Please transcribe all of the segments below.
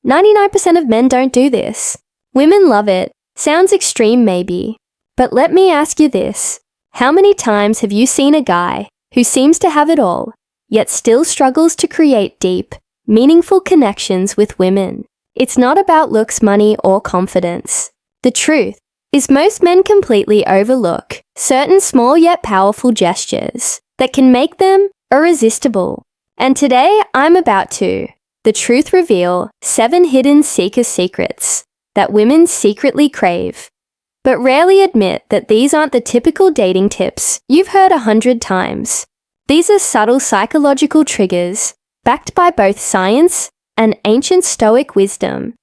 99% of men don't do this. Women love it. Sounds extreme maybe. But let me ask you this. How many times have you seen a guy who seems to have it all, yet still struggles to create deep, meaningful connections with women? It's not about looks, money, or confidence. The truth is most men completely overlook certain small yet powerful gestures that can make them irresistible. And today I'm about to the truth reveal 7 hidden seeker secrets that women secretly crave, but rarely admit that these aren't the typical dating tips you've heard 100 times. These are subtle psychological triggers backed by both science and ancient Stoic wisdom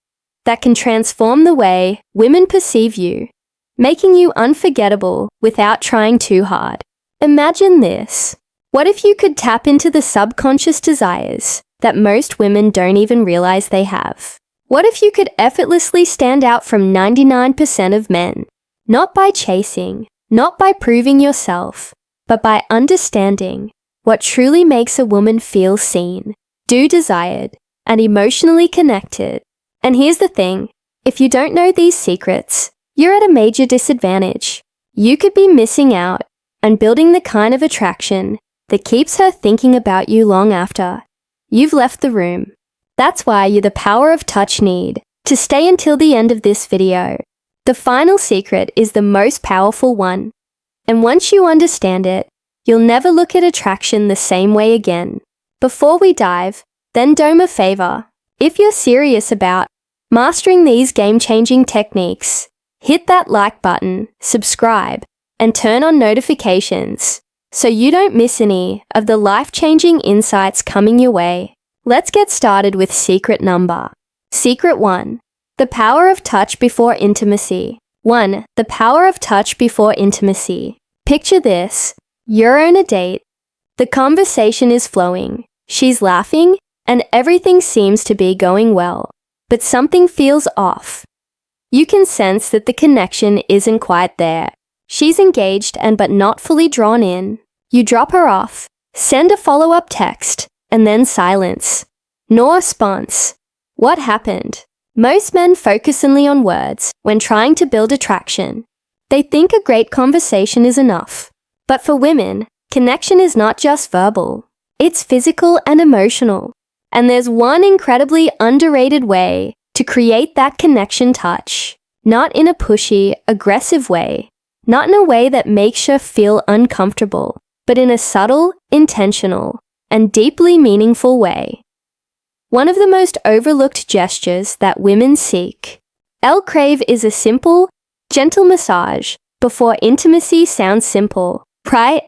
that can transform the way women perceive you, making you unforgettable without trying too hard. Imagine this. What if you could tap into the subconscious desires that most women don't even realize they have? What if you could effortlessly stand out from 99% of men? Not by chasing, not by proving yourself, but by understanding what truly makes a woman feel seen, desired, and emotionally connected. And here's the thing, if you don't know these secrets, you're at a major disadvantage. You could be missing out and building the kind of attraction that keeps her thinking about you long after you've left the room. That's why you're the power of touch need to stay until the end of this video. The final secret is the most powerful one. And once you understand it, you'll never look at attraction the same way again. Before we dive, then do me a favor. If you're serious about mastering these game-changing techniques, hit that like button, subscribe, and turn on notifications so you don't miss any of the life-changing insights coming your way. Let's get started with secret number. Secret 1. The power of touch before intimacy. 1. The power of touch before intimacy. Picture this. You're on a date. The conversation is flowing. She's laughing, and everything seems to be going well. But something feels off. You can sense that the connection isn't quite there. She's engaged but not fully drawn in. You drop her off, send a follow-up text, and then silence. No response. What happened? Most men focus only on words when trying to build attraction. They think a great conversation is enough. But for women, connection is not just verbal. It's physical and emotional. And there's one incredibly underrated way to create that connection touch. Not in a pushy, aggressive way. Not in a way that makes her feel uncomfortable, but in a subtle, intentional, and deeply meaningful way. One of the most overlooked gestures that women seek. Crave is a simple, gentle massage before intimacy. Sounds simple, right?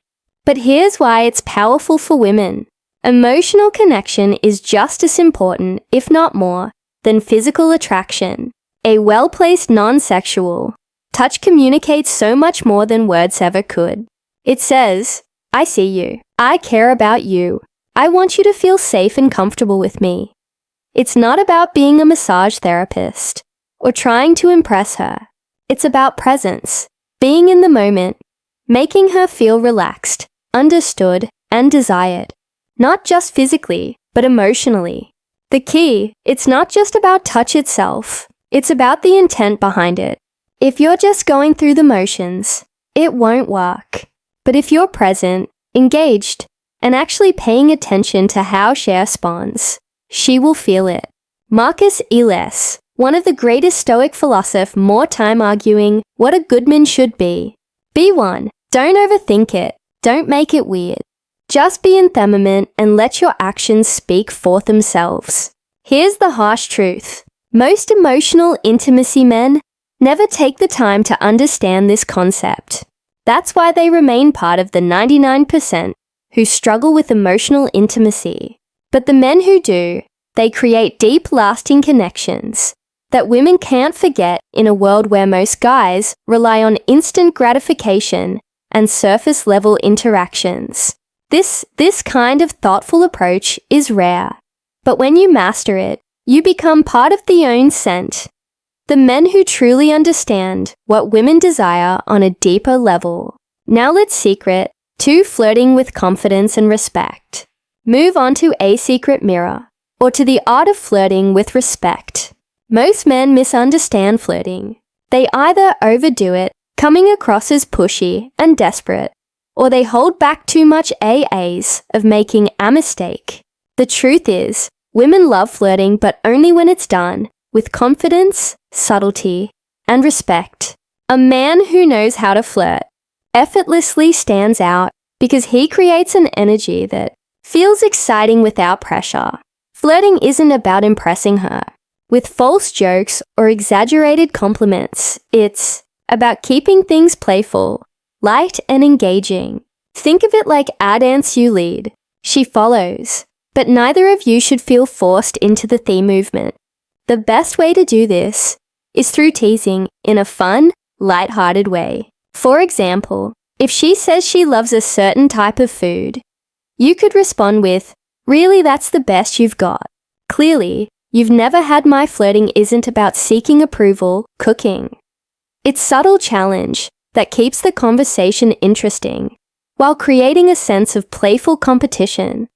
But here's why it's powerful for women. Emotional connection is just as important, if not more, than physical attraction. A well-placed non-sexual touch communicates so much more than words ever could. It says, I see you. I care about you. I want you to feel safe and comfortable with me. It's not about being a massage therapist or trying to impress her. It's about presence, being in the moment, making her feel relaxed, understood, and desired. Not just physically, but emotionally. The key, it's not just about touch itself. It's about the intent behind it. If you're just going through the motions, it won't work. But if you're present, engaged, and actually paying attention to how she responds, she will feel it. Marcus Aurelius, one of the greatest Stoic philosophers, more time arguing what a good man should be. Be one. Don't overthink it. Don't make it weird. Just be in the and let your actions speak for themselves. Here's the harsh truth. Most emotional intimacy men never take the time to understand this concept. That's why they remain part of the 99% who struggle with emotional intimacy. But the men who do, they create deep, lasting connections that women can't forget in a world where most guys rely on instant gratification and surface-level interactions. This kind of thoughtful approach is rare. But when you master it, you become part of the own scent. The men who truly understand what women desire on a deeper level. Now let's secret 2. Flirting with confidence and respect. Move on to a secret mirror, or to the art of flirting with respect. Most men misunderstand flirting. They either overdo it, coming across as pushy and desperate, or they hold back too much AAs of making a mistake. The truth is, women love flirting, but only when it's done with confidence, subtlety, and respect. A man who knows how to flirt effortlessly stands out because he creates an energy that feels exciting without pressure. Flirting isn't about impressing her with false jokes or exaggerated compliments. It's about keeping things playful, light, and engaging. Think of it like a dance you lead. She follows, but neither of you should feel forced into the theme movement. The best way to do this is through teasing in a fun, light-hearted way. For example, if she says she loves a certain type of food, you could respond with, "Really, that's the best you've got." Clearly, you've never had my flirting isn't about seeking approval, cooking. It's subtle challenge that keeps the conversation interesting while creating a sense of playful competition.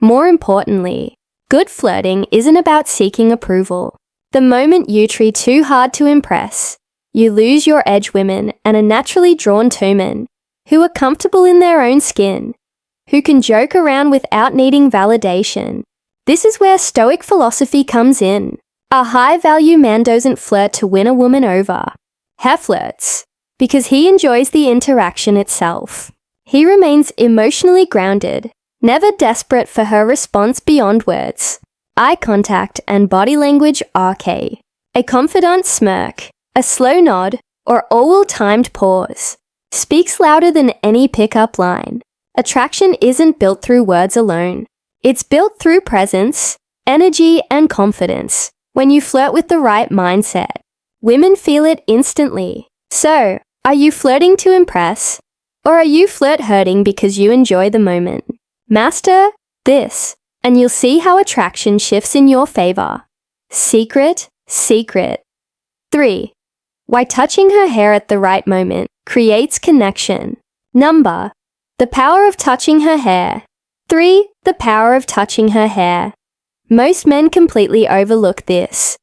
More importantly, good flirting isn't about seeking approval. The moment you try too hard to impress, you lose your edge. Women and are naturally drawn to men who are comfortable in their own skin, who can joke around without needing validation. This is where Stoic philosophy comes in. A high-value man doesn't flirt to win a woman over. He flirts because he enjoys the interaction itself. He remains emotionally grounded, never desperate for her response beyond words. Eye contact and body language are key. A confident smirk, a slow nod, or a well-timed pause speaks louder than any pickup line. Attraction isn't built through words alone. It's built through presence, energy, and confidence. When you flirt with the right mindset, women feel it instantly. So, are you flirting to impress? Or are you flirt hurting because you enjoy the moment? Master this, and you'll see how attraction shifts in your favor. Secret. 3. Why touching her hair at the right moment creates connection. Number. The power of touching her hair. 3. The power of touching her hair. Most men completely overlook this,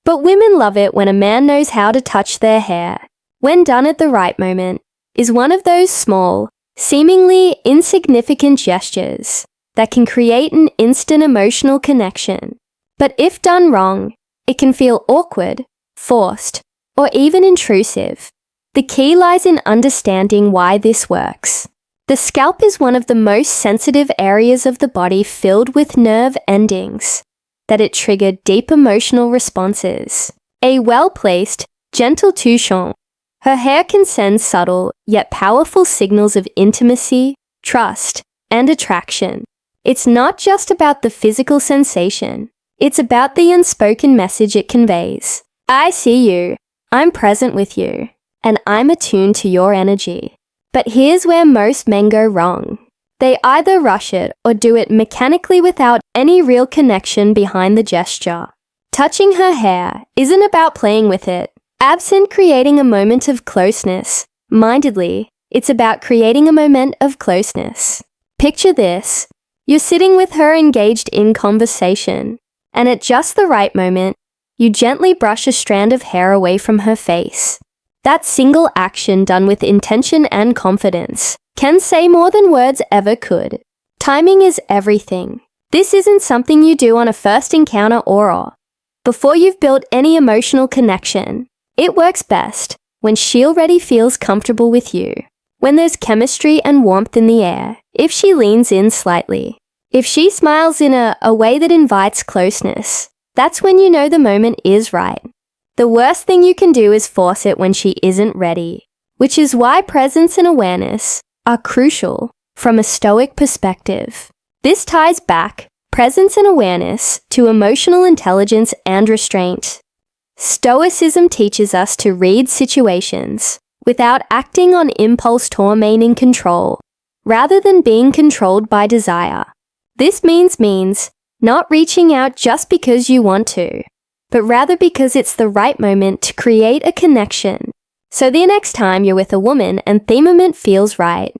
but women love it when a man knows how to touch their hair. When done at the right moment, is one of those small, seemingly insignificant gestures that can create an instant emotional connection. But if done wrong, it can feel awkward, forced, or even intrusive. The key lies in understanding why this works. The scalp is one of the most sensitive areas of the body, filled with nerve endings that it triggered deep emotional responses. A well-placed, gentle touchant, her hair can send subtle yet powerful signals of intimacy, trust, and attraction. It's not just about the physical sensation, it's about the unspoken message it conveys. I see you, I'm present with you, and I'm attuned to your energy. But here's where most men go wrong. They either rush it or do it mechanically without any real connection behind the gesture. Touching her hair isn't about playing with it. Absent creating a moment of closeness, mindedly, it's about creating a moment of closeness. Picture this. You're sitting with her engaged in conversation, and at just the right moment, you gently brush a strand of hair away from her face. That single action, done with intention and confidence, can say more than words ever could. Timing is everything. This isn't something you do on a first encounter or before you've built any emotional connection. It works best when she already feels comfortable with you, when there's chemistry and warmth in the air, if she leans in slightly, if she smiles in a way that invites closeness. That's when you know the moment is right. The worst thing you can do is force it when she isn't ready, which is why presence and awareness are crucial from a Stoic perspective. This ties back presence and awareness to emotional intelligence and restraint. Stoicism teaches us to read situations without acting on impulse, remaining control, rather than being controlled by desire. This means not reaching out just because you want to, but rather because it's the right moment to create a connection. So the next time you're with a woman and the moment feels right,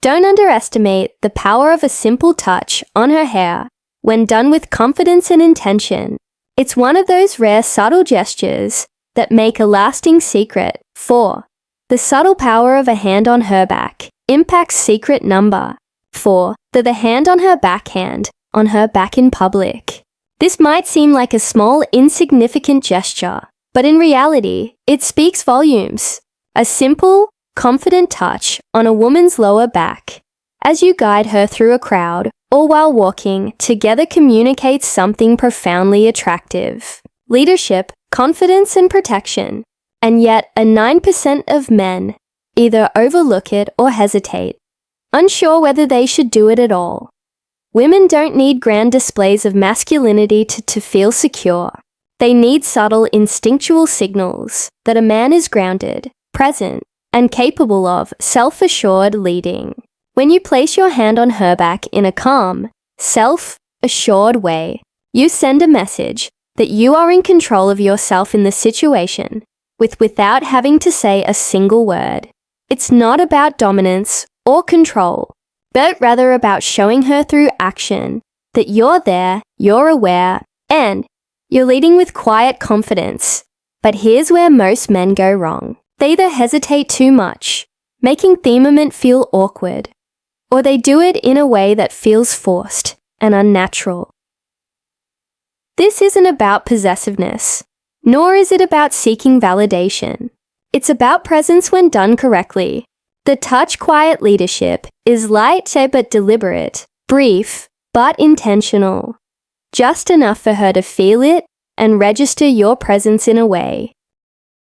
don't underestimate the power of a simple touch on her hair when done with confidence and intention. It's one of those rare subtle gestures that make a lasting secret. 4. The subtle power of a hand on her back impacts secret number 4. The hand on her backhand on her back in public. This might seem like a small, insignificant gesture, but in reality, it speaks volumes. A simple, confident touch on a woman's lower back as you guide her through a crowd or while walking together communicates something profoundly attractive. Leadership, confidence, and protection. And yet, a 9% of men either overlook it or hesitate, unsure whether they should do it at all. Women don't need grand displays of masculinity to feel secure. They need subtle, instinctual signals that a man is grounded, present, and capable of self-assured leading. When you place your hand on her back in a calm, self-assured way, you send a message that you are in control of yourself in the situation, without having to say a single word. It's not about dominance or control, but rather about showing her through action that you're there, you're aware, and you're leading with quiet confidence. But here's where most men go wrong. They either hesitate too much, making themament feel awkward, or they do it in a way that feels forced and unnatural. This isn't about possessiveness, nor is it about seeking validation. It's about presence when done correctly. The touch quiet leadership is light but deliberate, brief but intentional. Just enough for her to feel it and register your presence in a way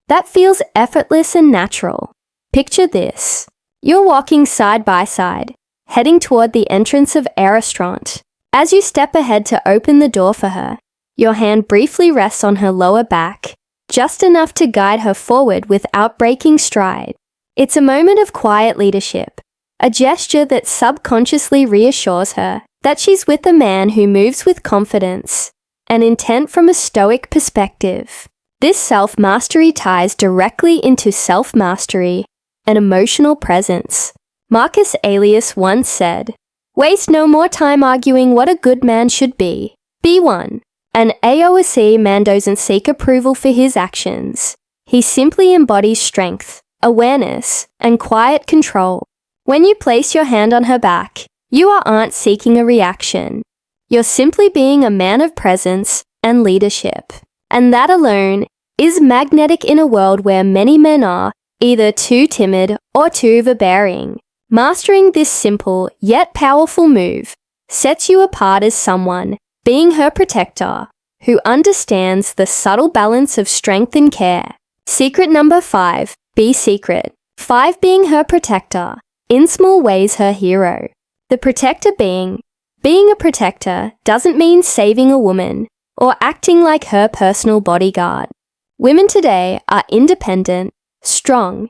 that feels effortless and natural. Picture this. You're walking side by side, heading toward the entrance of a restaurant. As you step ahead to open the door for her, your hand briefly rests on her lower back, just enough to guide her forward without breaking stride. It's a moment of quiet leadership, a gesture that subconsciously reassures her that she's with a man who moves with confidence and intent from a Stoic perspective. This self-mastery ties directly into self-mastery and emotional presence. Marcus Aurelius once said, "Waste no more time arguing what a good man should be. Be one." An AOC man doesn't seek approval for his actions. He simply embodies strength, awareness, and quiet control. When you place your hand on her back, you aren't seeking a reaction. You're simply being a man of presence and leadership. And that alone is magnetic in a world where many men are either too timid or too overbearing. Mastering this simple yet powerful move sets you apart as someone being her protector who understands the subtle balance of strength and care. Secret number 5, be secret. 5, being her protector, in small ways her hero. The protector being a protector doesn't mean saving a woman or acting like her personal bodyguard. Women today are independent, strong,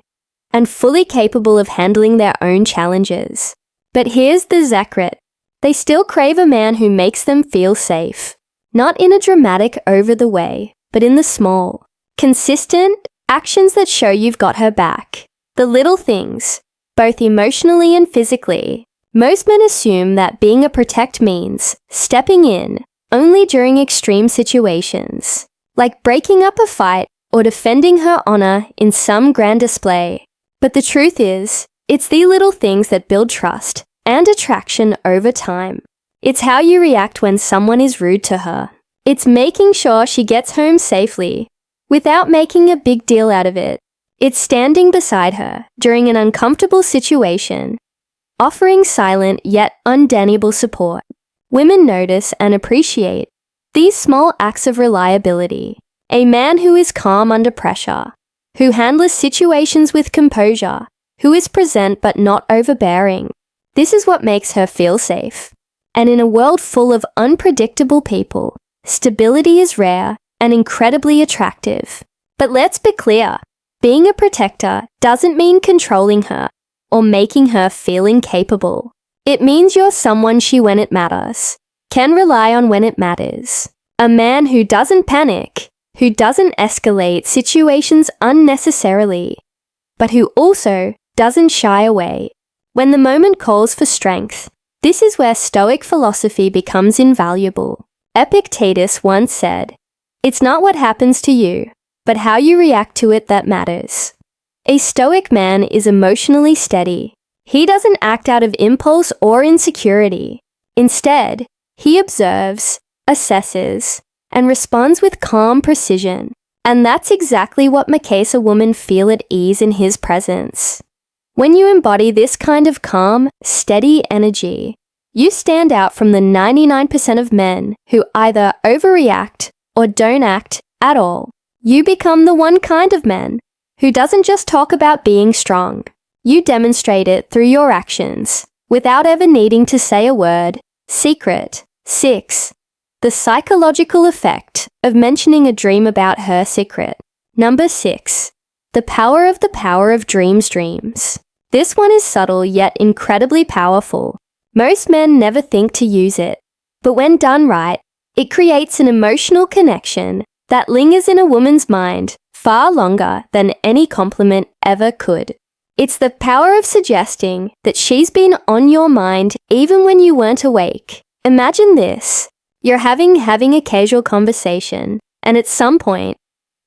and fully capable of handling their own challenges. But here's the secret. They still crave a man who makes them feel safe. Not in a dramatic over-the-way, but in the small, consistent actions that show you've got her back. The little things, both emotionally and physically. Most men assume that being a protect means stepping in only during extreme situations, like breaking up a fight or defending her honor in some grand display. But the truth is, it's the little things that build trust and attraction over time. It's how you react when someone is rude to her. It's making sure she gets home safely without making a big deal out of it. It's standing beside her during an uncomfortable situation, offering silent yet undeniable support. Women notice and appreciate these small acts of reliability. A man who is calm under pressure, who handles situations with composure, who is present but not overbearing. This is what makes her feel safe. And in a world full of unpredictable people, stability is rare and incredibly attractive. But let's be clear, being a protector doesn't mean controlling her or making her feel incapable. It means you're someone she, when it matters, can rely on when it matters. A man who doesn't panic, who doesn't escalate situations unnecessarily, but who also doesn't shy away when the moment calls for strength. This is where Stoic philosophy becomes invaluable. Epictetus once said, It's not what happens to you, but how you react to it that matters. A Stoic man is emotionally steady. He doesn't act out of impulse or insecurity. Instead, he observes, assesses, and responds with calm precision. And that's exactly what makes a woman feel at ease in his presence. When you embody this kind of calm, steady energy, you stand out from the 99% of men who either overreact or don't act at all. You become the one kind of man who doesn't just talk about being strong. You demonstrate it through your actions, without ever needing to say a word. Secret 6. The psychological effect of mentioning a dream about her secret. Number 6. The power of dreams. This one is subtle yet incredibly powerful. Most men never think to use it, but when done right, it creates an emotional connection that lingers in a woman's mind far longer than any compliment ever could. It's the power of suggesting that she's been on your mind even when you weren't awake. Imagine this. You're having a casual conversation, and at some point,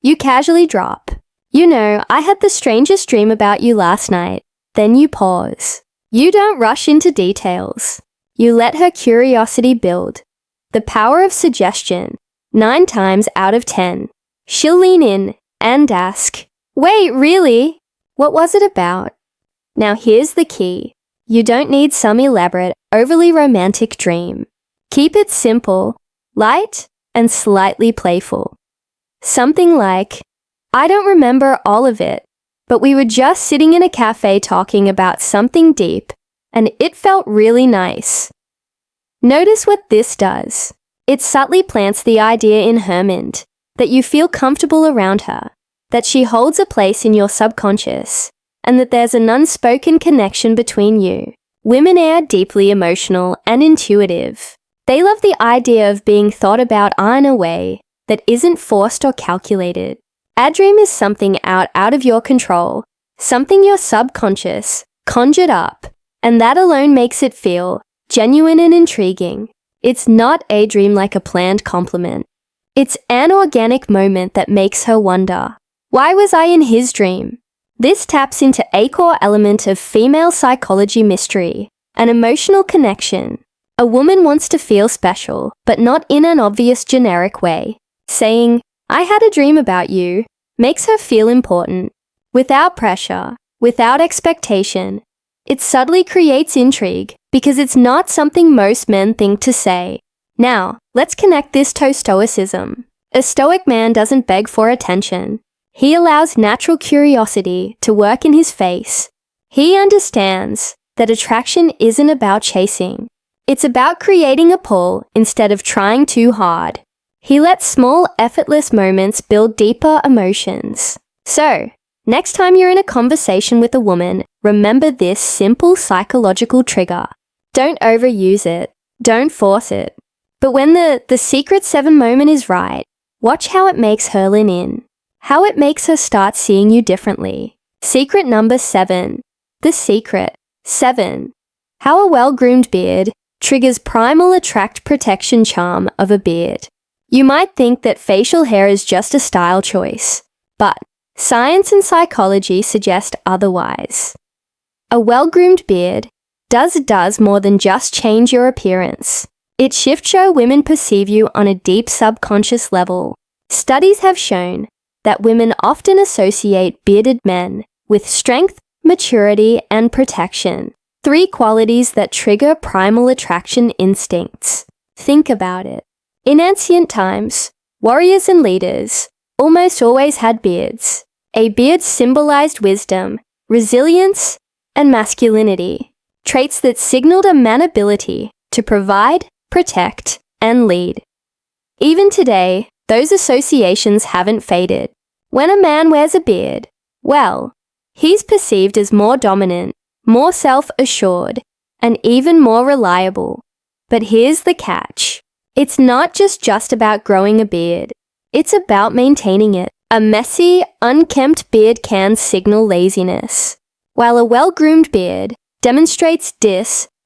you casually drop, "You know, I had the strangest dream about you last night." Then you pause. You don't rush into details. You let her curiosity build. The power of suggestion. 9 times out of 10, she'll lean in and ask, "Wait, really? What was it about?" Now here's the key. You don't need some elaborate, overly romantic dream. Keep it simple, light, and slightly playful. Something like, "I don't remember all of it, but we were just sitting in a cafe talking about something deep, and it felt really nice." Notice what this does. It subtly plants the idea in her mind that you feel comfortable around her, that she holds a place in your subconscious, and that there's an unspoken connection between you. Women are deeply emotional and intuitive. They love the idea of being thought about in a way that isn't forced or calculated. A dream is something out of your control, something your subconscious conjured up, and that alone makes it feel genuine and intriguing. It's not a dream like a planned compliment. It's an organic moment that makes her wonder, why was I in his dream? This taps into a core element of female psychology mystery, an emotional connection. A woman wants to feel special, but not in an obvious generic way. Saying, "I had a dream about you," makes her feel important. Without pressure, without expectation, it subtly creates intrigue because it's not something most men think to say. Now, let's connect this to Stoicism. A Stoic man doesn't beg for attention. He allows natural curiosity to work in his face. He understands that attraction isn't about chasing. It's about creating a pull instead of trying too hard. He lets small, effortless moments build deeper emotions. So, next time you're in a conversation with a woman, remember this simple psychological trigger. Don't overuse it. Don't force it. But when the secret 7 moment is right, watch how it makes her lean in. How it makes her start seeing you differently. Secret number 7. The secret 7. How a well-groomed beard triggers primal attract protection charm of a beard. You might think that facial hair is just a style choice, but science and psychology suggest otherwise. A well-groomed beard does more than just change your appearance. It shifts how women perceive you on a deep subconscious level. Studies have shown that women often associate bearded men with strength, maturity, and protection. 3 qualities that trigger primal attraction instincts. Think about it. In ancient times, warriors and leaders almost always had beards. A beard symbolized wisdom, resilience, and masculinity, traits that signaled a man's ability to provide, protect, and lead. Even today, those associations haven't faded. When a man wears a beard, well, he's perceived as more dominant, more self-assured, and even more reliable. But here's the catch. It's not just about growing a beard. It's about maintaining it. A messy, unkempt beard can signal laziness, while a well-groomed beard demonstrates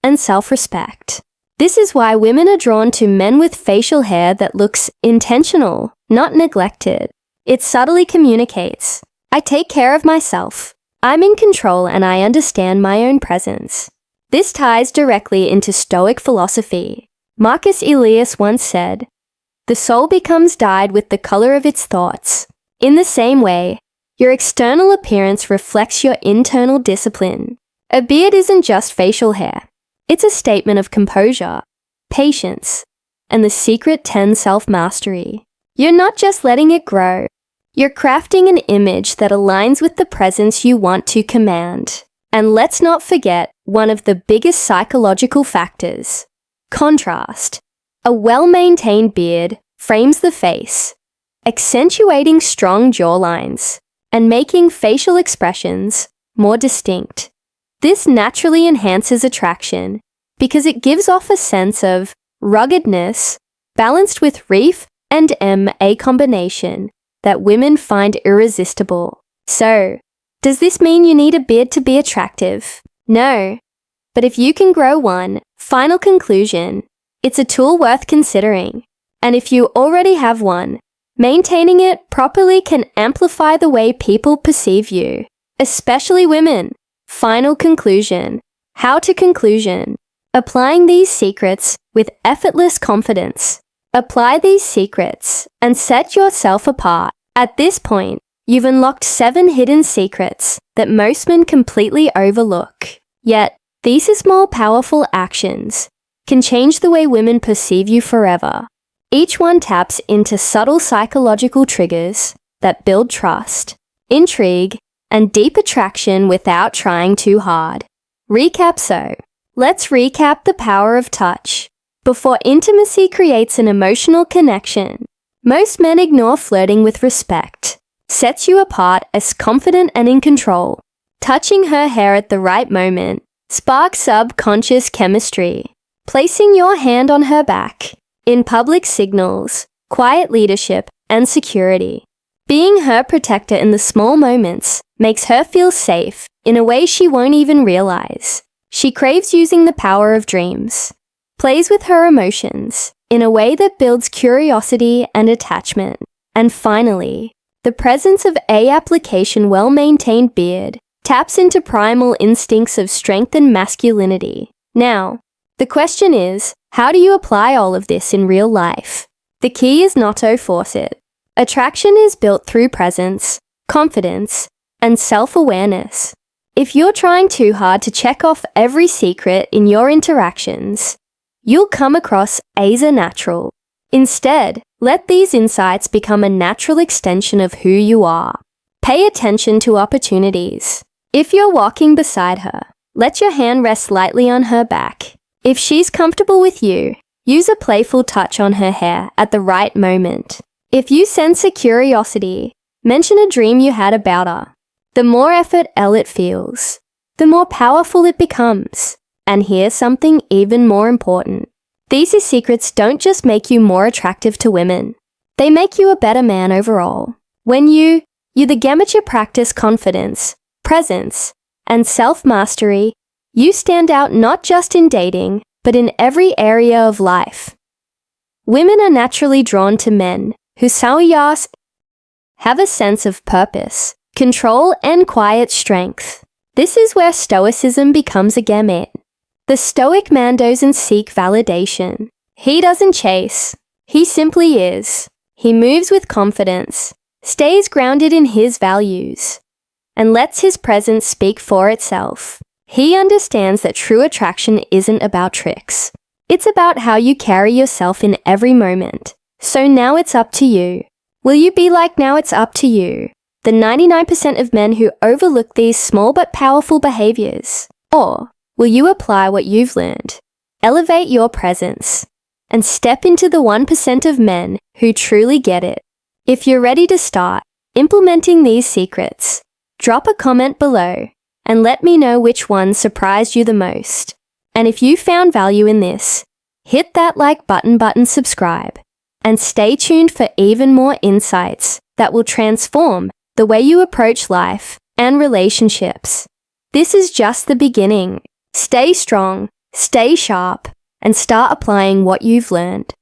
and self-respect. This is why women are drawn to men with facial hair that looks intentional, not neglected. It subtly communicates, I take care of myself. I'm in control and I understand my own presence. This ties directly into Stoic philosophy. Marcus Aurelius once said, "The soul becomes dyed with the color of its thoughts." In the same way, your external appearance reflects your internal discipline. A beard isn't just facial hair. It's a statement of composure, patience, and the secret 10 self-mastery. You're not just letting it grow. You're crafting an image that aligns with the presence you want to command. And let's not forget one of the biggest psychological factors: contrast. A well-maintained beard frames the face, accentuating strong jawlines and making facial expressions more distinct. This naturally enhances attraction because it gives off a sense of ruggedness balanced with reef and a combination that women find irresistible. So, does this mean you need a beard to be attractive? No. But if you can grow one, final conclusion, it's a tool worth considering. And if you already have one, maintaining it properly can amplify the way people perceive you, especially women. Final conclusion. How to conclusion. Applying these secrets with effortless confidence. Apply these secrets and set yourself apart. At this point, you've unlocked 7 hidden secrets that most men completely overlook. Yet, these small, powerful actions can change the way women perceive you forever. Each one taps into subtle psychological triggers that build trust, intrigue, and deep attraction without trying too hard. Recap. So, let's recap the power of touch. Before intimacy creates an emotional connection, most men ignore flirting with respect. Sets you apart as confident and in control. Touching her hair at the right moment sparks subconscious chemistry. Placing your hand on her back in public signals quiet leadership and security. Being her protector in the small moments makes her feel safe in a way she won't even realize. She craves using the power of dreams. Plays with her emotions in a way that builds curiosity and attachment. And finally, the presence of a application well-maintained beard taps into primal instincts of strength and masculinity. Now, the question is, how do you apply all of this in real life? The key is not to force it. Attraction is built through presence, confidence, and self-awareness. If you're trying too hard to check off every secret in your interactions, you'll come across as a natural. Instead, let these insights become a natural extension of who you are. Pay attention to opportunities. If you're walking beside her, let your hand rest lightly on her back. If she's comfortable with you, use a playful touch on her hair at the right moment. If you sense a curiosity, mention a dream you had about her. The more effort it feels, the more powerful it becomes. And here's something even more important. These secrets don't just make you more attractive to women. They make you a better man overall. When you the Gamacha practice confidence, presence, and self-mastery, you stand out not just in dating, but in every area of life. Women are naturally drawn to men who have a sense of purpose, control, and quiet strength. This is where Stoicism becomes a gamut. The Stoic man doesn't seek validation. He doesn't chase. He simply is. He moves with confidence, stays grounded in his values, and lets his presence speak for itself. He understands that true attraction isn't about tricks. It's about how you carry yourself in every moment. So now it's up to you. Will you be like now it's up to you, the 99% of men who overlook these small but powerful behaviors? Or will you apply what you've learned, elevate your presence, and step into the 1% of men who truly get it? If you're ready to start implementing these secrets, drop a comment below and let me know which one surprised you the most. And if you found value in this, hit that like button, subscribe, and stay tuned for even more insights that will transform the way you approach life and relationships. This is just the beginning. Stay strong, stay sharp, and start applying what you've learned.